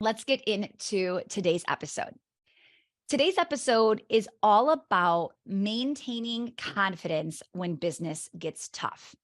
let's get into today's episode. Today's episode is all about maintaining confidence when business gets tough.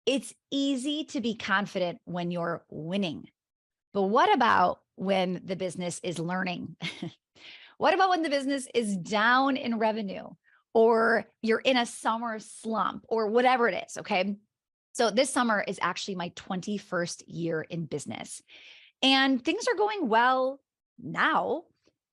It's easy to be confident when you're winning, but what about when the business is learning? What about when the business is down in revenue or you're in a summer slump or whatever it is? Okay. So this summer is actually my 21st year in business. And things are going well now,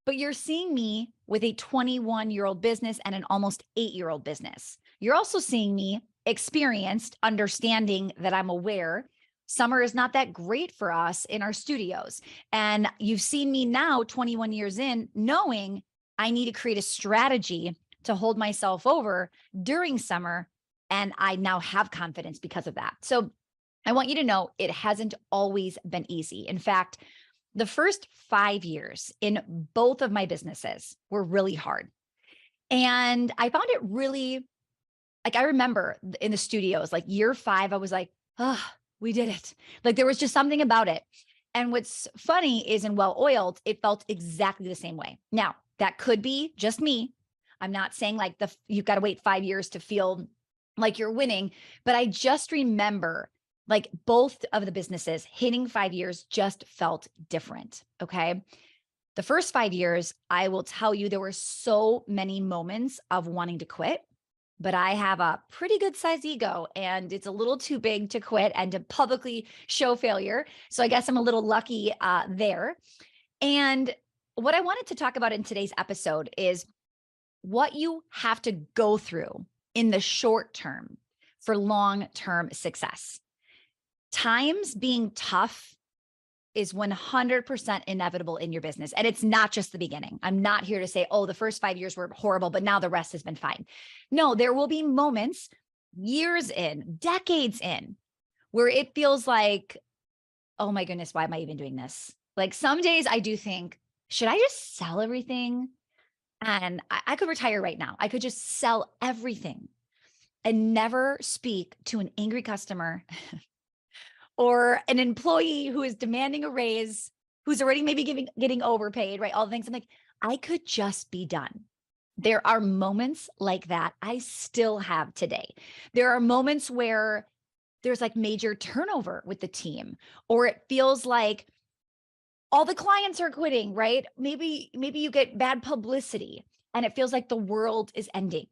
but you're seeing me with a 21-year-old business and an almost 8-year-old business. You're also seeing me experienced, understanding that I'm aware summer is not that great for us in our studios. And you've seen me now 21 years in, knowing I need to create a strategy to hold myself over during summer. And I now have confidence because of that. So I want you to know it hasn't always been easy. In fact, the first 5 years in both of my businesses were really hard. And I found it really, like, I remember in the studios, like year 5, I was like, oh, we did it. Like there was just something about it. And what's funny is in Well Oiled, it felt exactly the same way. Now, that could be just me. I'm not saying like you've got to wait 5 years to feel like you're winning, but I just remember like both of the businesses hitting 5 years just felt different. Okay. The first 5 years, I will tell you, there were so many moments of wanting to quit, but I have a pretty good size ego and it's a little too big to quit and to publicly show failure. So I guess I'm a little lucky there. And what I wanted to talk about in today's episode is what you have to go through in the short term for long-term success. Times being tough is 100% inevitable in your business. And it's not just the beginning. I'm not here to say, oh, the first 5 years were horrible, but now the rest has been fine. No, there will be moments, years in, decades in, where it feels like, oh my goodness, why am I even doing this? Like some days I do think, should I just sell everything? And I could retire right now. I could just sell everything and never speak to an angry customer or an employee who is demanding a raise, who's already maybe getting overpaid, right? All the things. I'm like, I could just be done. There are moments like that I still have today. There are moments where there's like major turnover with the team, or it feels like all the clients are quitting, right? Maybe you get bad publicity and it feels like the world is ending.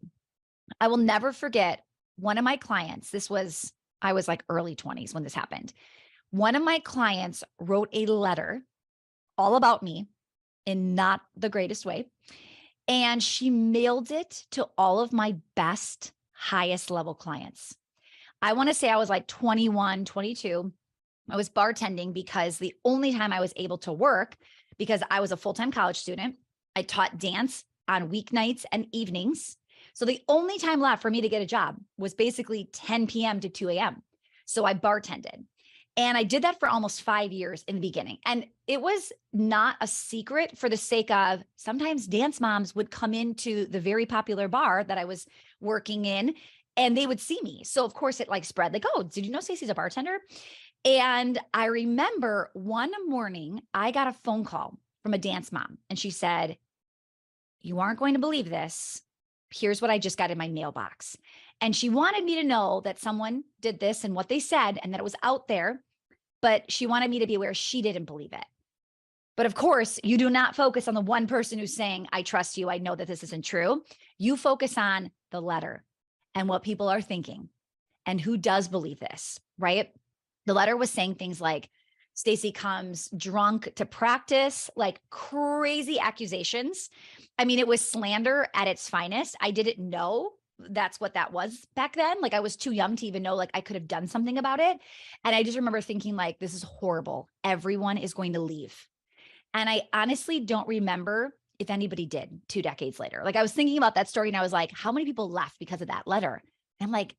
I will never forget one of my clients. I was like early 20s when this happened. One of my clients wrote a letter all about me in not the greatest way. And she mailed it to all of my best, highest level clients. I want to say I was like 21, 22. I was bartending because the only time I was able to work, because I was a full-time college student, I taught dance on weeknights and evenings. So the only time left for me to get a job was basically 10 p.m. to 2 a.m. So I bartended. And I did that for almost 5 years in the beginning. And it was not a secret for the sake of sometimes dance moms would come into the very popular bar that I was working in and they would see me. So of course it like spread like, oh, did you know Stacey's a bartender? And I remember one morning I got a phone call from a dance mom and she said, you aren't going to believe this. Here's what I just got in my mailbox. And she wanted me to know that someone did this and what they said and that it was out there, but she wanted me to be aware she didn't believe it. But of course, you do not focus on the one person who's saying, I trust you. I know that this isn't true. You focus on the letter and what people are thinking and who does believe this, right? The letter was saying things like, Stacey comes drunk to practice, like crazy accusations. I mean, it was slander at its finest. I didn't know that's what that was back then. Like I was too young to even know like I could have done something about it. And I just remember thinking like, this is horrible. Everyone is going to leave. And I honestly don't remember if anybody did 2 decades later. Like I was thinking about that story and I was like, how many people left because of that letter? And I'm like,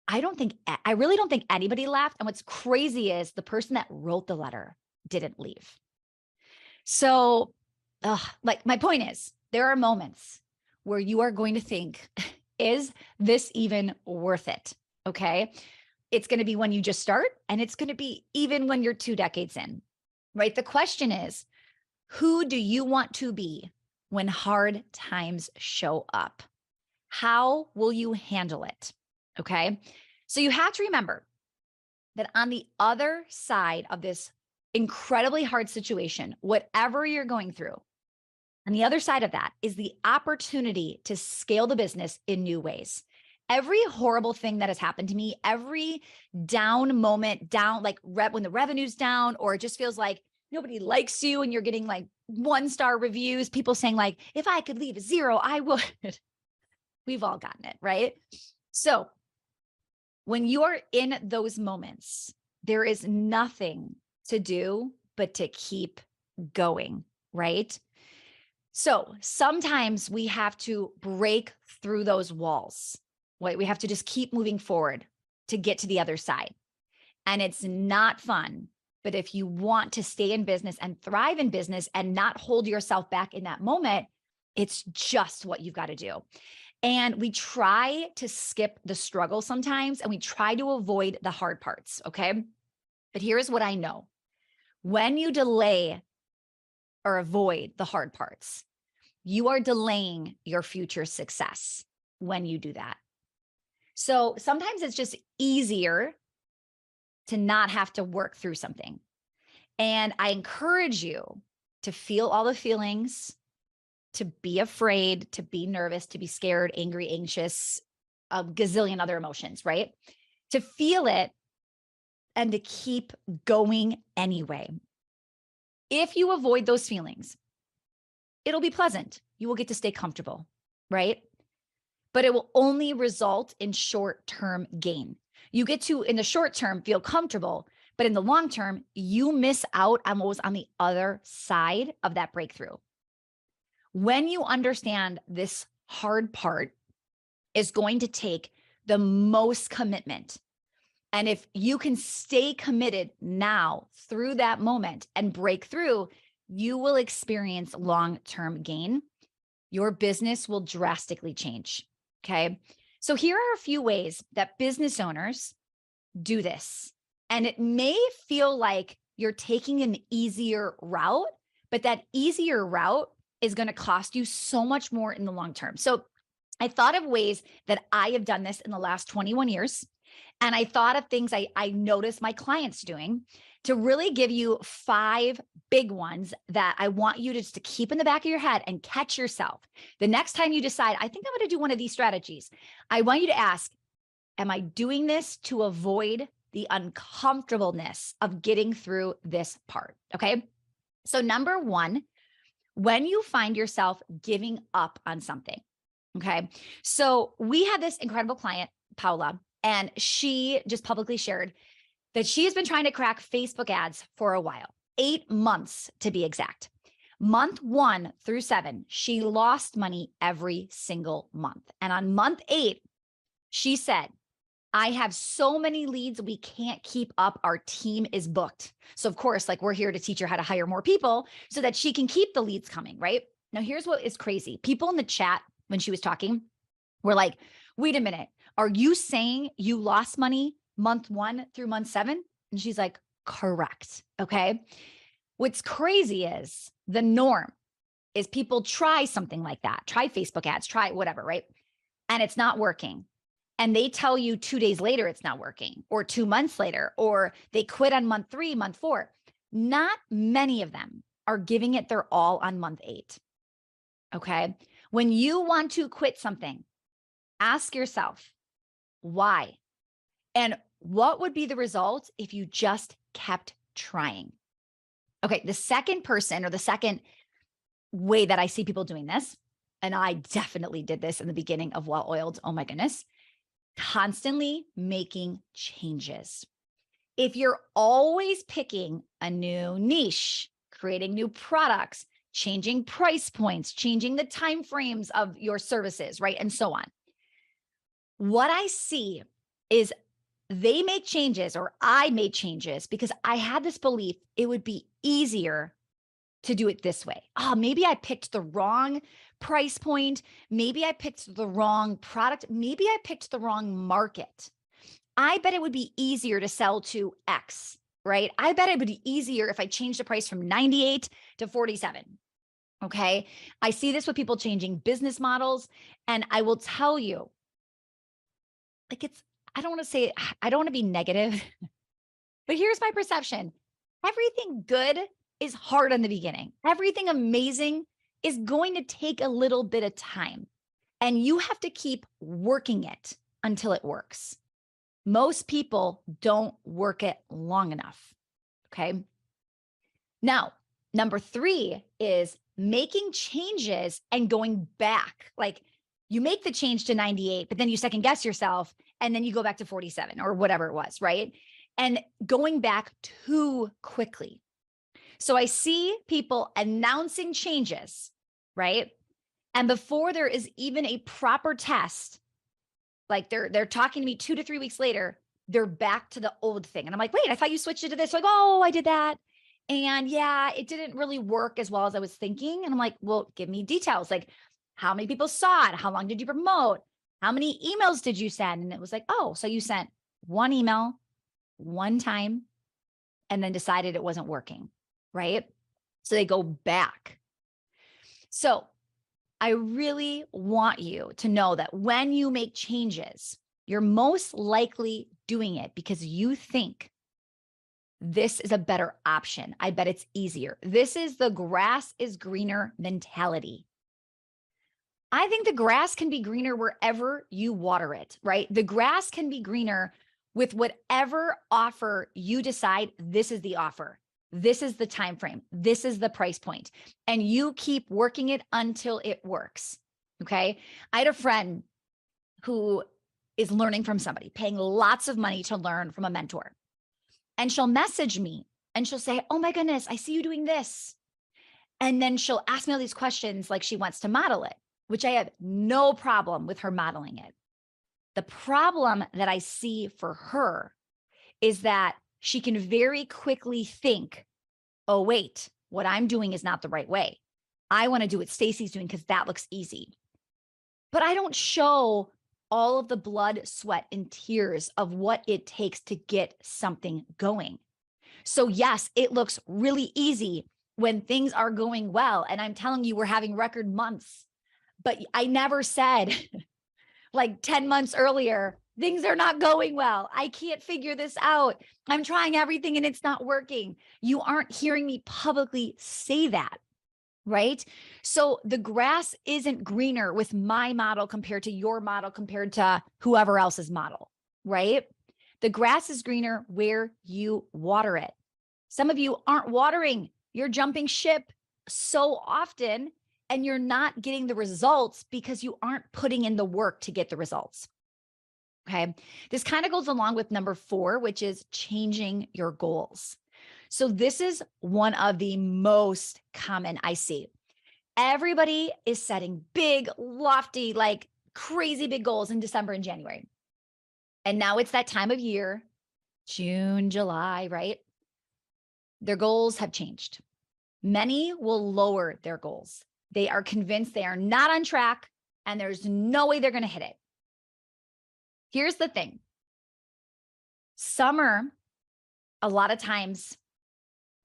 I really don't think anybody left. And what's crazy is the person that wrote the letter didn't leave. So like my point is there are moments where you are going to think, is this even worth it? Okay. It's going to be when you just start and it's going to be even when you're 2 decades in, right? The question is, Who do you want to be when hard times show up? How will you handle it? Okay. So you have to remember that on the other side of this incredibly hard situation, whatever you're going through, on the other side of that is the opportunity to scale the business in new ways. Every horrible thing that has happened to me, every down moment, down like when the revenue's down, or it just feels like nobody likes you and you're getting like 1-star reviews, people saying like, if I could leave a 0, I would. We've all gotten it, right? So when you're in those moments, there is nothing to do but to keep going, right? So sometimes we have to break through those walls, right? We have to just keep moving forward to get to the other side. And it's not fun. But if you want to stay in business and thrive in business and not hold yourself back in that moment, it's just what you've got to do. And we try to skip the struggle sometimes, and we try to avoid the hard parts, okay? But here's what I know. When you delay or avoid the hard parts, you are delaying your future success when you do that. So sometimes it's just easier to not have to work through something. And I encourage you to feel all the feelings, to be afraid, to be nervous, to be scared, angry, anxious, a gazillion other emotions, right? To feel it and to keep going anyway. If you avoid those feelings, it'll be pleasant. You will get to stay comfortable, right? But it will only result in short-term gain. You get to, in the short term, feel comfortable, but in the long term, you miss out on what was on the other side of that breakthrough. When you understand this hard part is going to take the most commitment. And if you can stay committed now through that moment and break through, you will experience long-term gain. Your business will drastically change. Okay. So here are a few ways that business owners do this. And it may feel like you're taking an easier route, but that easier route is going to cost you so much more in the long term. So I thought of ways that I have done this in the last 21 years. And I thought of things I noticed my clients doing to really give you 5 big ones that I want you to just to keep in the back of your head and catch yourself. The next time you decide, I think I'm going to do one of these strategies, I want you to ask, am I doing this to avoid the uncomfortableness of getting through this part? Okay. So number 1, when you find yourself giving up on something. Okay. So we had this incredible client, Paula, and she just publicly shared that she has been trying to crack Facebook ads for a while, 8 months to be exact. Month 1 through 7, she lost money every single month. And on month 8, she said, I have so many leads, we can't keep up. Our team is booked. So of course, like we're here to teach her how to hire more people so that she can keep the leads coming, right? Now, here's what is crazy. People in the chat, when she was talking, were like, wait a minute, are you saying you lost money month 1 through month 7? And she's like, correct. Okay. What's crazy is the norm is people try something like that, try Facebook ads, try whatever, right? And it's not working. And they tell you 2 days later it's not working, or 2 months later, or they quit on month 3, month 4. Not many of them are giving it their all on month 8. Okay. When you want to quit something, ask yourself, why? And what would be the result if you just kept trying? Okay. The second person, or the second way that I see people doing this, and I definitely did this in the beginning of Well Oiled, oh my goodness, constantly making changes. If you're always picking a new niche, creating new products, changing price points, changing the time frames of your services, right? And so on. What I see is they make changes, or I made changes because I had this belief it would be easier to do it this way. Oh, maybe I picked the wrong price point. Maybe I picked the wrong product. Maybe I picked the wrong market. I bet it would be easier to sell to X right? I bet it would be easier if I changed the price from 98 to 47. Okay. I see this with people changing business models. And I will tell you, like, I don't want to say, I don't want to be negative, but here's my perception. Everything good is hard in the beginning. Everything amazing is going to take a little bit of time, and you have to keep working it until it works. Most people don't work it long enough. Okay. Now, number 3 is making changes and going back. Like, you make the change to 98, but then you second guess yourself and then you go back to 47 or whatever it was, right? And going back too quickly. So I see people announcing changes, right? And before there is even a proper test, like they're talking to me 2 to 3 weeks later, they're back to the old thing. And I'm like, wait, I thought you switched it to this. Like, oh, I did that. And yeah, it didn't really work as well as I was thinking. And I'm like, well, give me details. Like, how many people saw it? How long did you promote? How many emails did you send? And it was like, oh, so you sent one email one time and then decided it wasn't working, right? So they go back. So I really want you to know that when you make changes, you're most likely doing it because you think this is a better option. I bet it's easier. This is the grass is greener mentality. I think the grass can be greener wherever you water it, right? The grass can be greener with whatever offer you decide. This is the offer. This is the time frame. This is the price point. And you keep working it until it works. Okay. I had a friend who is learning from somebody, paying lots of money to learn from a mentor. And she'll message me and she'll say, oh my goodness, I see you doing this. And then she'll ask me all these questions like she wants to model it, which I have no problem with her modeling it. The problem that I see for her is that she can very quickly think, oh, wait, what I'm doing is not the right way. I want to do what Stacy's doing because that looks easy. But I don't show all of the blood, sweat, and tears of what it takes to get something going. So yes, it looks really easy when things are going well. And I'm telling you, we're having record months. But I never said like 10 months earlier, things are not going well. I can't figure this out. I'm trying everything and it's not working. You aren't hearing me publicly say that, right? So the grass isn't greener with my model compared to your model compared to whoever else's model, right? The grass is greener where you water it. Some of you aren't watering. You're jumping ship so often and you're not getting the results because you aren't putting in the work to get the results. Okay. This kind of goes along with number 4, which is changing your goals. So this is one of the most common I see. Everybody is setting big, lofty, like crazy big goals in December and January. And now it's that time of year, June, July, right? Their goals have changed. Many will lower their goals. They are convinced they are not on track and there's no way they're going to hit it. Here's the thing. Summer, a lot of times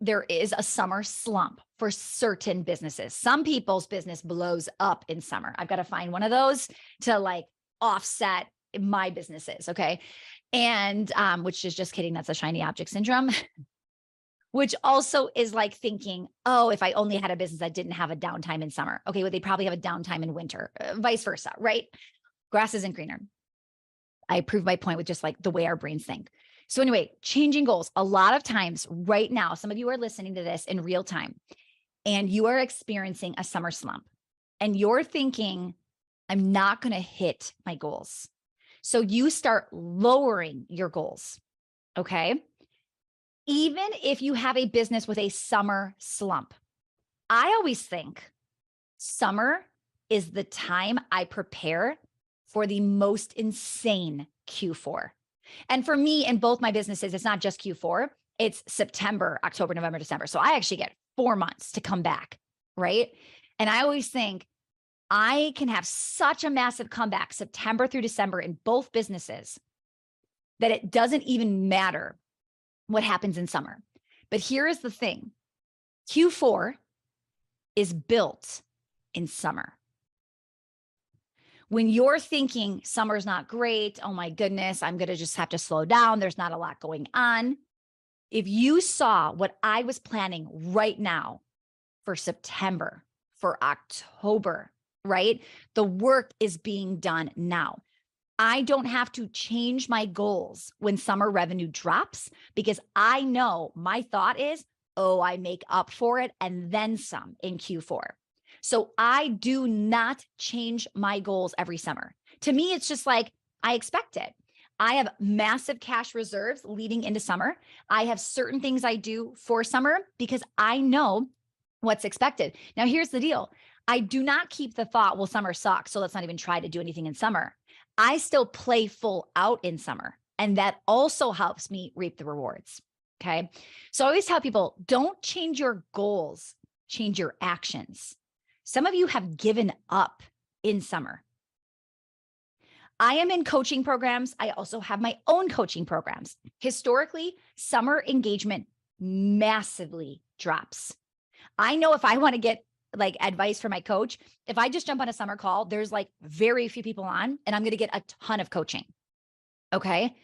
there is a summer slump for certain businesses. Some people's business blows up in summer. I've got to find one of those to like offset my businesses. Okay. And which is just kidding. That's a shiny object syndrome. Which also is like thinking, oh, if I only had a business that didn't have a downtime in summer. Okay, well, they probably have a downtime in winter, vice versa, right? Grass isn't greener. I prove my point with just like the way our brains think. So anyway, changing goals. A lot of times right now, some of you are listening to this in real time and you are experiencing a summer slump and you're thinking, I'm not going to hit my goals. So you start lowering your goals, okay? Even if you have a business with a summer slump, I always think summer is the time I prepare for the most insane Q4. And for me, in both my businesses, it's not just Q4, it's September, October, November, December. So I actually get 4 months to come back, right? And I always think I can have such a massive comeback September through December in both businesses that it doesn't even matter what happens in summer. But here is the thing. Q4 is built in summer. When you're thinking summer's not great, oh my goodness, I'm going to just have to slow down. There's not a lot going on. If you saw what I was planning right now for September, for October, right? The work is being done now. I don't have to change my goals when summer revenue drops because I know my thought is, oh, I make up for it and then some in Q4. So I do not change my goals every summer. To me, it's just like I expect it. I have massive cash reserves leading into summer. I have certain things I do for summer because I know what's expected. Now, here's the deal. I do not keep the thought, well, summer sucks, so let's not even try to do anything in summer. I still play full out in summer, and that also helps me reap the rewards. Okay. So I always tell people, don't change your goals, change your actions. Some of you have given up in summer. I am in coaching programs. I also have my own coaching programs. Historically, summer engagement massively drops. I know if I want to get like advice from my coach, if I just jump on a summer call, there's like very few people on and I'm going to get a ton of coaching. Okay.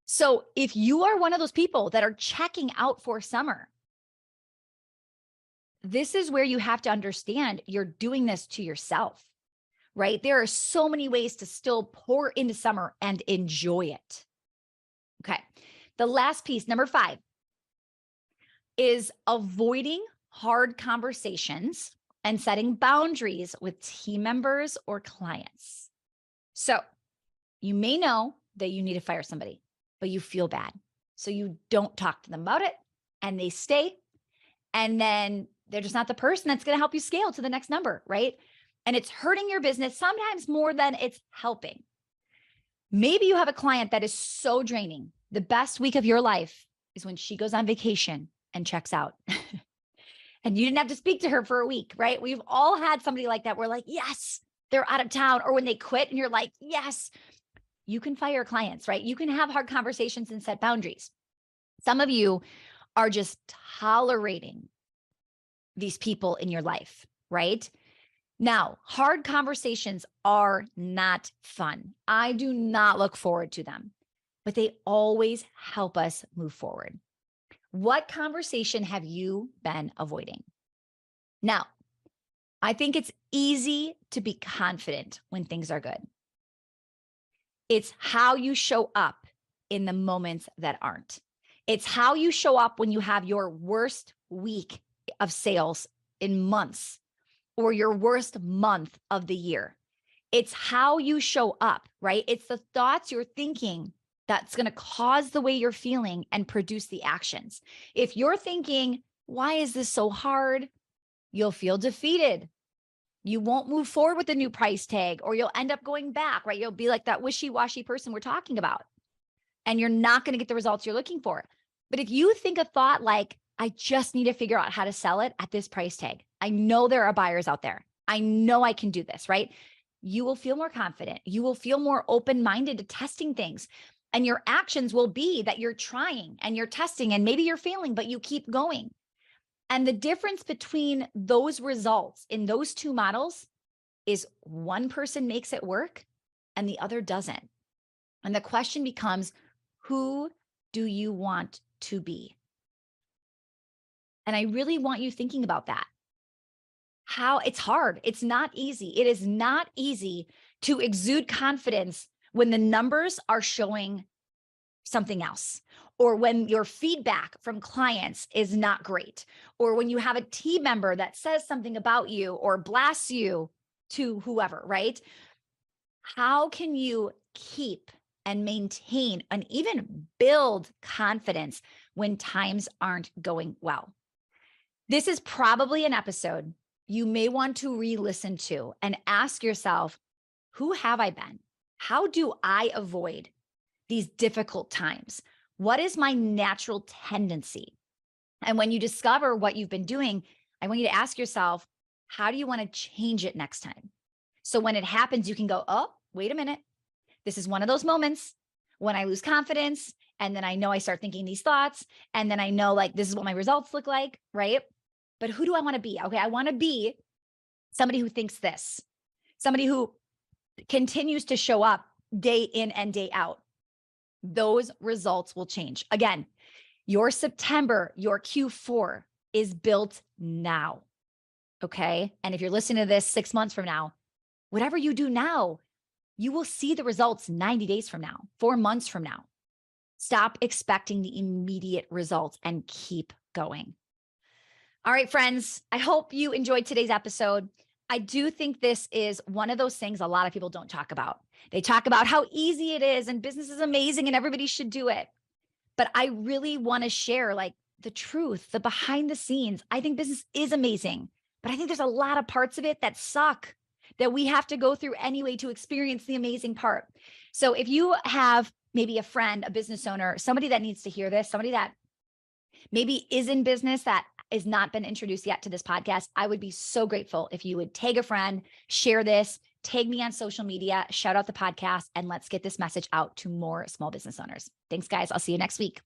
So if you are one of those people that are checking out for summer, this is where you have to understand you're doing this to yourself, right? There are so many ways to still pour into summer and enjoy it. Okay. The last piece, number 5, is avoiding hard conversations and setting boundaries with team members or clients. So you may know that you need to fire somebody, but you feel bad. So you don't talk to them about it and they stay. And then they're just not the person that's going to help you scale to the next number, right? And it's hurting your business sometimes more than it's helping. Maybe you have a client that is so draining. The best week of your life is when she goes on vacation and checks out. And you didn't have to speak to her for a week, right? We've all had somebody like that. We're like, yes, they're out of town. Or when they quit and you're like, yes, you can fire clients, right? You can have hard conversations and set boundaries. Some of you are just tolerating these people in your life, right? Now, hard conversations are not fun. I do not look forward to them, but they always help us move forward. What conversation have you been avoiding? Now, I think it's easy to be confident when things are good. It's how you show up in the moments that aren't. It's how you show up when you have your worst week of sales in months or your worst month of the year. It's how you show up, right? It's the thoughts you're thinking that's going to cause the way you're feeling and produce the actions. If you're thinking, why is this so hard? You'll feel defeated. You won't move forward with the new price tag, or you'll end up going back, right? You'll be like that wishy-washy person we're talking about, and you're not going to get the results you're looking for. But if you think a thought like, I just need to figure out how to sell it at this price tag. I know there are buyers out there. I know I can do this, right? You will feel more confident. You will feel more open-minded to testing things. And your actions will be that you're trying and you're testing and maybe you're failing, but you keep going. And the difference between those results in those two models is one person makes it work and the other doesn't. And the question becomes, who do you want to be? And I really want you thinking about that. How it's hard. It's not easy. It is not easy to exude confidence when the numbers are showing something else, or when your feedback from clients is not great, or when you have a team member that says something about you or blasts you to whoever, right? How can you keep and maintain and even build confidence when times aren't going well? This is probably an episode you may want to re-listen to and ask yourself, who have I been? How do I avoid these difficult times? What is my natural tendency? And when you discover what you've been doing, I want you to ask yourself, how do you want to change it next time? So when it happens, you can go, oh, wait a minute. This is one of those moments when I lose confidence And then I know I start thinking these thoughts. And then I know like, this is what my results look like, right? But who do I want to be? Okay. I want to be somebody who thinks this, somebody who continues to show up day in and day out. Those results will change. Again, your September, your Q4 is built now. Okay. And if you're listening to this 6 months from now, whatever you do now, you will see the results 90 days from now, 4 months from now. Stop expecting the immediate results and keep going. All right, friends, I hope you enjoyed today's episode. I do think this is one of those things a lot of people don't talk about. They talk about how easy it is and business is amazing and everybody should do it. But I really want to share like the truth, the behind the scenes. I think business is amazing, but I think there's a lot of parts of it that suck that we have to go through anyway to experience the amazing part. So if you have maybe a friend, a business owner, somebody that needs to hear this, somebody that maybe is in business that has not been introduced yet to this podcast, I would be so grateful if you would tag a friend, share this, tag me on social media, shout out the podcast, and let's get this message out to more small business owners. Thanks, guys. I'll see you next week.